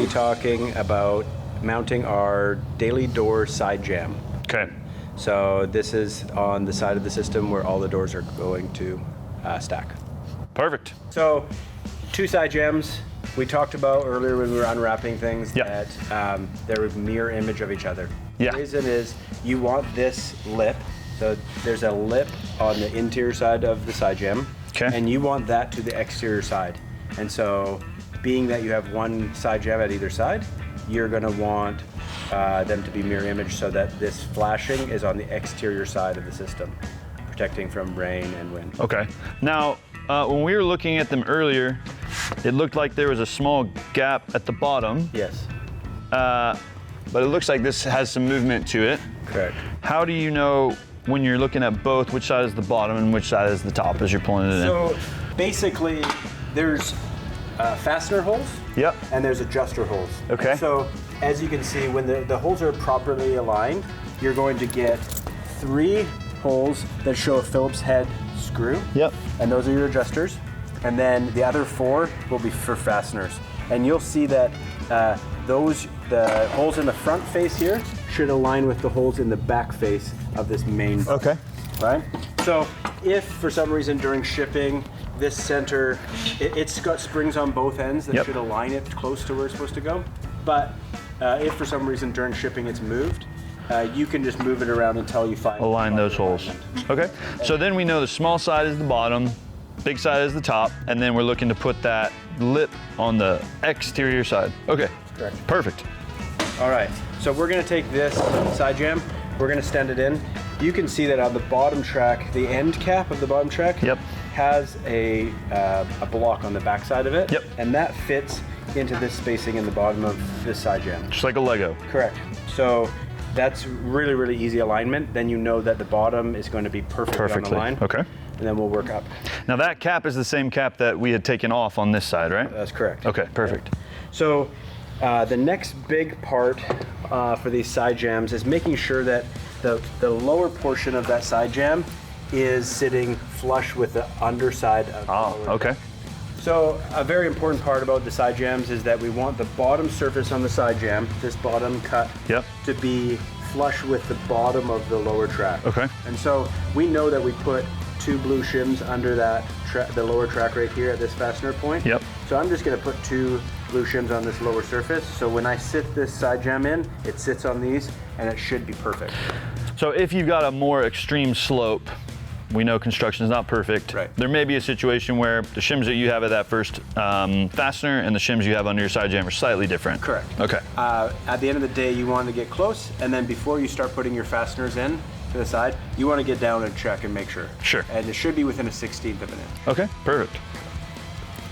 talking about mounting our daily door side jamb. Okay. So this is on the side of the system where all the doors are going to stack. Perfect. So 2 side jambs. We talked about earlier when we were unwrapping things that they're a mirror image of each other. Yeah. The reason is you want this lip. So there's a lip on the interior side of the side jamb. Okay. And you want that to the exterior side. And so being that you have one side jamb at either side, you're gonna want them to be mirror image so that this flashing is on the exterior side of the system, protecting from rain and wind. Okay. Now, when we were looking at them earlier, it looked like there was a small gap at the bottom. Yes. But it looks like this has some movement to it. Correct. How do you know when you're looking at both, which side is the bottom and which side is the top as you're pulling it in? So basically, there's fastener holes. Yep. And there's adjuster holes. Okay. And so as you can see, when the holes are properly aligned, you're going to get 3 holes that show a Phillips head screw. Yep. And those are your adjusters. And then the other 4 will be for fasteners. And you'll see that the holes in the front face here should align with the holes in the back face of this main bolt. Okay. Right? So if for some reason during shipping, this center, it's got springs on both ends that should align it close to where it's supposed to go. But if for some reason during shipping it's moved, you can just move it around until you find align those holes. Okay. So then we know the small side is the bottom, big side is the top, and then we're looking to put that lip on the exterior side. Okay. Correct. Perfect. All right. So we're going to take this side jamb, we're going to stand it in. You can see that on the bottom track, the end cap of the bottom track has a block on the back side of it. Yep. And that fits into this spacing in the bottom of this side jamb. Just like a Lego. Correct. So that's really, really easy alignment. Then you know that the bottom is going to be perfectly on the line. Okay. And then we'll work up. Now that cap is the same cap that we had taken off on this side, right? That's correct. Okay, perfect. Yeah. So the next big part for these side jambs is making sure that the lower portion of that side jamb is sitting flush with the underside of the lower okay. jamb. So a very important part about the side jambs is that we want the bottom surface on the side jamb, this bottom cut, to be flush with the bottom of the lower track. Okay. And so we know that we put 2 blue shims under that the lower track right here at this fastener point. Yep. So I'm just going to put 2 blue shims on this lower surface. So when I sit this side jamb in, it sits on these and it should be perfect. So if you've got a more extreme slope, we know construction is not perfect. Right. There may be a situation where the shims that you have at that first fastener and the shims you have under your side jamb are slightly different. Correct. Okay. At the end of the day, you want to get close, and then before you start putting your fasteners in to the side, you want to get down and check and make sure. Sure. And it should be within a 1/16 of an inch. Okay, perfect.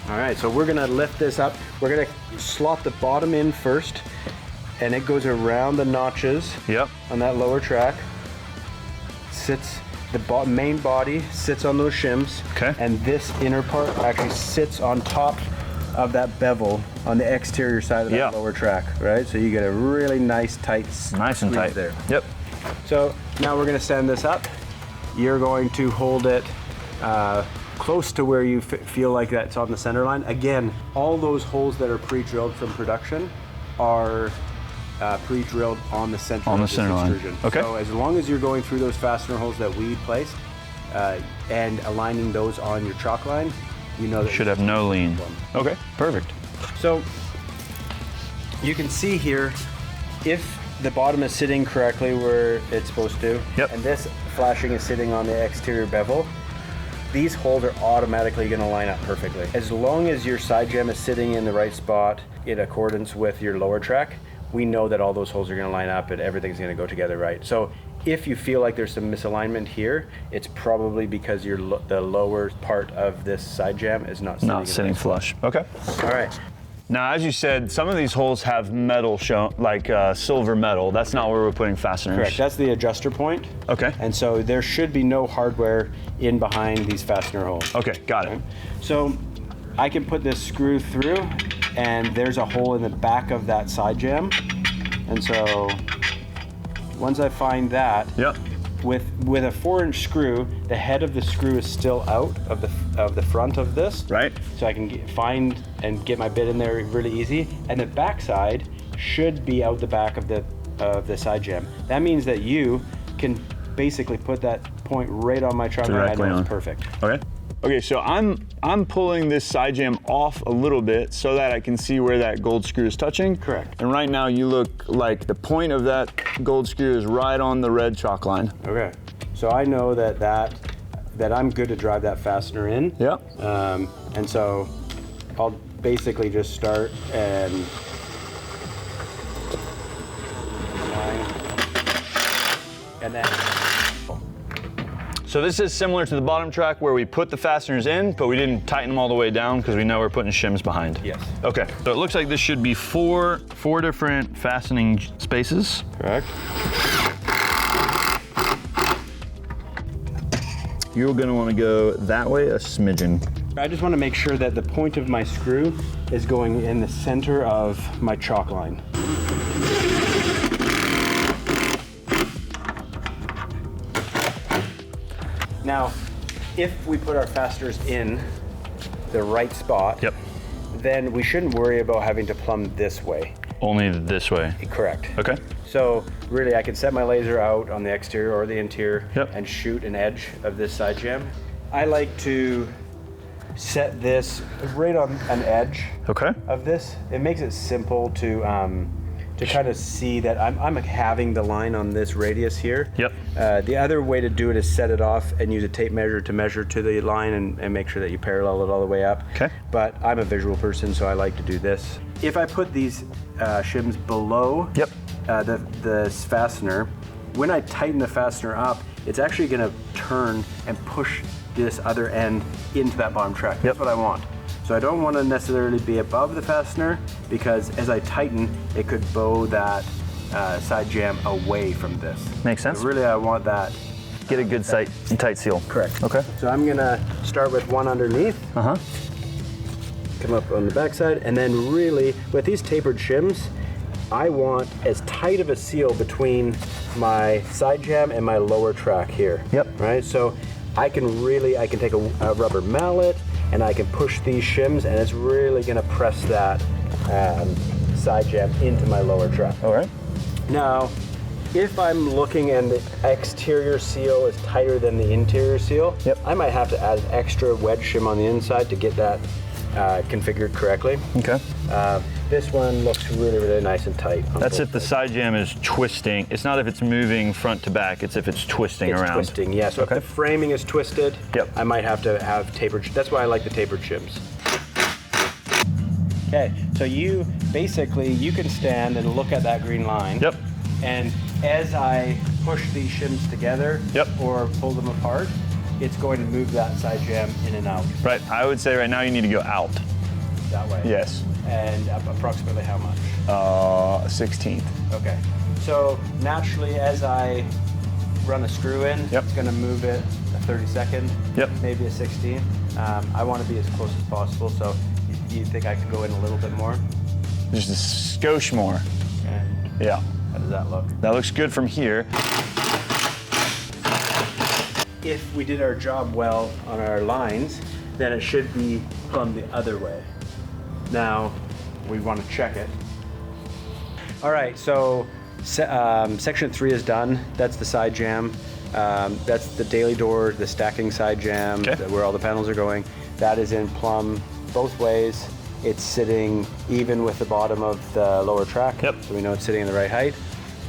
All right, so we're gonna lift this up. We're gonna slot the bottom in first, and it goes around the notches on that lower track. Sits, the main body sits on those shims, and this inner part actually sits on top of that bevel on the exterior side of that lower track, right? So you get a really nice tight nice and tight there. Yep. So now we're gonna stand this up. You're going to hold it close to where you feel like that's on the center line. Again, all those holes that are pre-drilled from production are pre-drilled on the center of this extrusion. Okay. So as long as you're going through those fastener holes that we placed and aligning those on your chalk line, you know that should have no lean. Okay, perfect. So you can see here, if the bottom is sitting correctly where it's supposed to, and this flashing is sitting on the exterior bevel, these holes are automatically going to line up perfectly. As long as your side jamb is sitting in the right spot in accordance with your lower track, we know that all those holes are going to line up and everything's going to go together right. So if you feel like there's some misalignment here, it's probably because the lower part of this side jamb is not sitting flush. Okay. All right. Now, as you said, some of these holes have metal shown, like silver metal. That's not where we're putting fasteners. Correct. That's the adjuster point. Okay. And so there should be no hardware in behind these fastener holes. Okay, got it. So I can put this screw through, and there's a hole in the back of that side jamb. And so once I find that, with a 4-inch screw, the head of the screw is still out of the front of this. Right. So I can find and get my bit in there really easy. And the backside should be out the back of the side jam. That means that you can basically put that point right on my truck. Directly I know on. it's perfect. Okay. Okay, so I'm pulling this side jam off a little bit so that I can see where that gold screw is touching. Correct. And right now you look like the point of that gold screw is right on the red chalk line. Okay. So I know that I'm good to drive that fastener in. Yeah. And so I'll basically just start and then. So this is similar to the bottom track where we put the fasteners in, but we didn't tighten them all the way down because we know we're putting shims behind. Yes. Okay, so it looks like this should be four different fastening spaces. Correct. You're gonna wanna go that way a smidgen. I just want to make sure that the point of my screw is going in the center of my chalk line. Now, if we put our fasteners in the right spot, Yep. then we shouldn't worry about having to plumb this way. Only this way. Correct. Okay. So really I can set my laser out on the exterior or the interior Yep. and shoot an edge of this side jam. I like to set this right on an edge Okay. of this. It makes it simple to kind of see that I'm having the line on this radius here. Yep. The other way to do it is set it off and use a tape measure to measure to the line and make sure that you parallel it all the way up. Okay. But I'm a visual person, so I like to do this. If I put these shims below Yep. the fastener, when I tighten the fastener up, it's actually going to turn and push this other end into that bottom track. That's what I want. So I don't want to necessarily be above the fastener because as I tighten, it could bow that side jam away from this. Makes sense. So really, I want that. Get a good tight seal. Correct. Okay. So I'm going to start with one underneath. Uh-huh. Come up on the backside, and then really, with these tapered shims, I want as tight of a seal between my side jam and my lower track here. Yep. Right, so I can take a rubber mallet and I can push these shims, and it's really gonna press that side jam into my lower track. All right. Now, if I'm looking and the exterior seal is tighter than the interior seal, Yep. I might have to add an extra wedge shim on the inside to get that configured correctly. Okay. This one looks really, really nice and tight. That's if the side jam is twisting. It's not if it's moving front to back, it's if it's twisting It's around. twisting, yeah. So Okay. if the framing is twisted, Yep. I might have to have tapered. That's why I like the tapered shims. Okay, so you can stand and look at that green line. Yep. And as I push these shims together Yep. or pull them apart, it's going to move that side jam in and out Right. I would say right now you need to go out. that way. Yes. And approximately how much? 16th. Okay. So naturally, as I run a screw in, Yep. it's going to move it a 32nd, Yep. maybe a 16th. I want to be as close as possible, so you think I could go in a little bit more? Just a skosh more. Okay. Yeah. How does that look? That looks good from here. If we did our job well on our lines, then it should be plumbed the other way. Now, we want to check it. All right, so section 3 is done. That's the side jam. That's the daily door, the stacking side jam, Okay. where all the panels are going. That is in plumb both ways. It's sitting even with the bottom of the lower track. Yep. So we know it's sitting in the right height.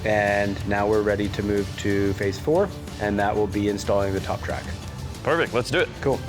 And now we're ready to move to phase 4, and that will be installing the top track. Perfect. Let's do it. Cool.